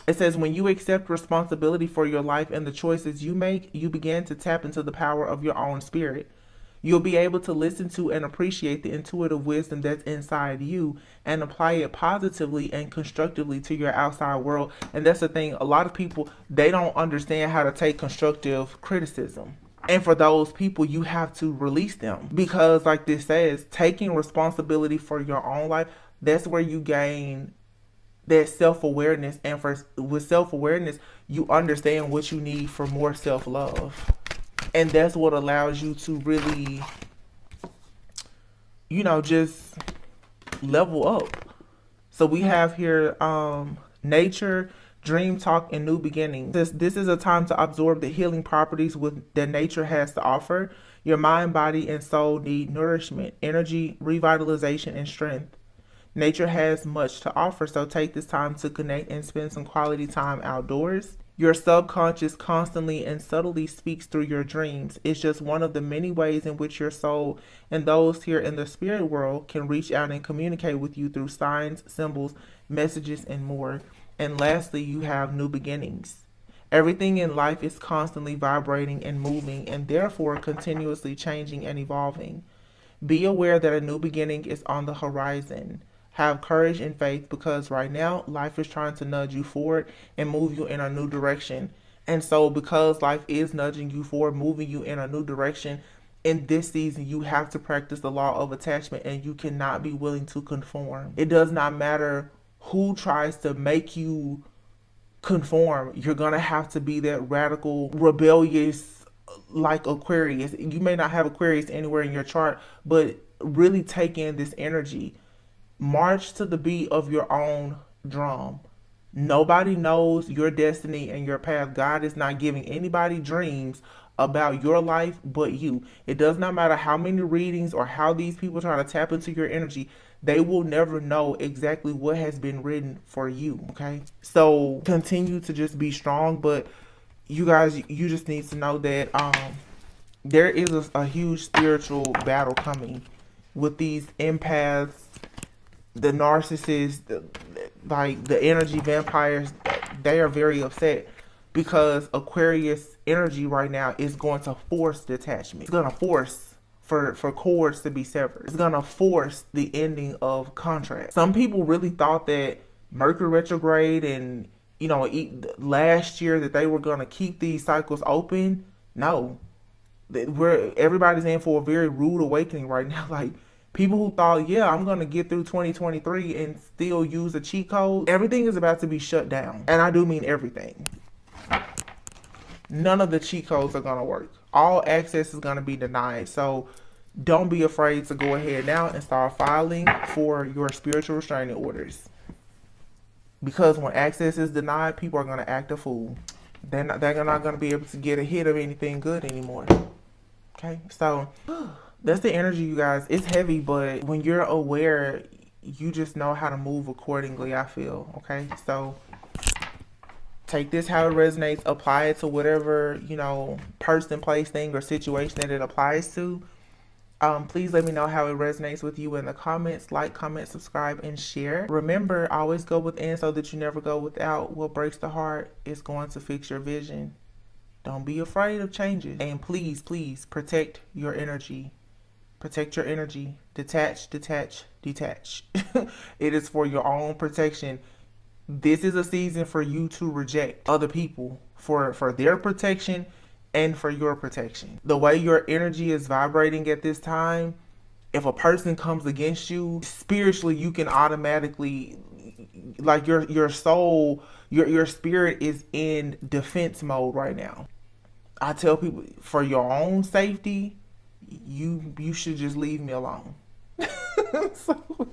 It says, when you accept responsibility for your life and the choices you make, you begin to tap into the power of your own spirit. You'll be able to listen to and appreciate the intuitive wisdom that's inside you and apply it positively and constructively to your outside world. And that's the thing. A lot of people, they don't understand how to take constructive criticism. And for those people, you have to release them, because like this says, taking responsibility for your own life, that's where you gain that self-awareness. And with self-awareness, you understand what you need for more self-love. And that's what allows you to really, just level up. So we have here nature, dream talk, and new beginnings. This is a time to absorb the healing properties that nature has to offer. Your mind, body, and soul need nourishment, energy, revitalization, and strength. Nature has much to offer, so take this time to connect and spend some quality time outdoors. Your subconscious constantly and subtly speaks through your dreams. It's just one of the many ways in which your soul and those here in the spirit world can reach out and communicate with you through signs, symbols, messages, and more. And lastly, you have new beginnings. Everything in life is constantly vibrating and moving, and therefore continuously changing and evolving. Be aware that a new beginning is on the horizon. Have courage and faith, because right now life is trying to nudge you forward and move you in a new direction. And so because life is nudging you forward, moving you in a new direction, in this season you have to practice the law of attachment, and you cannot be willing to conform. It does not matter who tries to make you conform. You're going to have to be that radical, rebellious, like Aquarius. You may not have Aquarius anywhere in your chart, but really take in this energy. March to the beat of your own drum. Nobody knows your destiny and your path. God is not giving anybody dreams about your life but you. It does not matter how many readings or how these people try to tap into your energy. They will never know exactly what has been written for you. Okay, so continue to just be strong. But you guys, you just need to know that there is a huge spiritual battle coming with these empaths, the narcissists, the energy vampires. They are very upset because Aquarius energy right now is going to force detachment. It's going to force for cords to be severed. It's going to force the ending of contracts. Some people really thought that Mercury retrograde and, last year that they were going to keep these cycles open. No, everybody's in for a very rude awakening right now. Like, people who thought, yeah, I'm going to get through 2023 and still use a cheat code, everything is about to be shut down. And I do mean everything. None of the cheat codes are going to work. All access is going to be denied. So don't be afraid to go ahead now and start filing for your spiritual restraining orders. Because when access is denied, people are going to act a fool. They're not going to be able to get a hit of anything good anymore. Okay, so that's the energy, you guys. It's heavy, but when you're aware, you just know how to move accordingly, I feel. Okay, so take this how it resonates, apply it to whatever, person, place, thing, or situation that it applies to. Please let me know how it resonates with you in the comments. Like, comment, subscribe, and share. Remember, always go within so that you never go without. What breaks the heart is going to fix your vision. Don't be afraid of changes. And please, please protect your energy. Protect your energy. Detach, detach, detach. It is for your own protection. This is a season for you to reject other people for their protection and for your protection. The way your energy is vibrating at this time, if a person comes against you, spiritually, you can automatically, like your soul Your spirit is in defense mode right now. I tell people, for your own safety, you should just leave me alone. So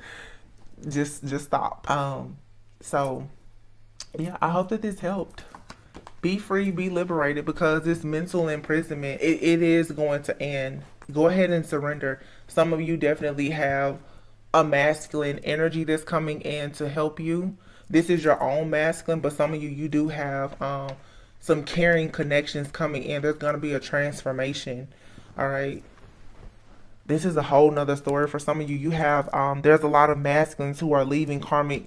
just stop. So yeah, I hope that this helped. Be free, be liberated, because this mental imprisonment, it is going to end. Go ahead and surrender. Some of you definitely have a masculine energy that's coming in to help you. This is your own masculine, but some of you do have some caring connections coming in. There's going to be a transformation. All right. This is a whole nother story for some of you. You have there's a lot of masculines who are leaving karmic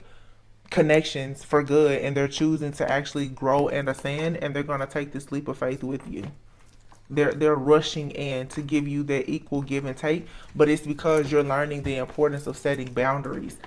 connections for good, and they're choosing to actually grow and ascend, and they're going to take this leap of faith with you. They're rushing in to give you that equal give and take, but it's because you're learning the importance of setting boundaries.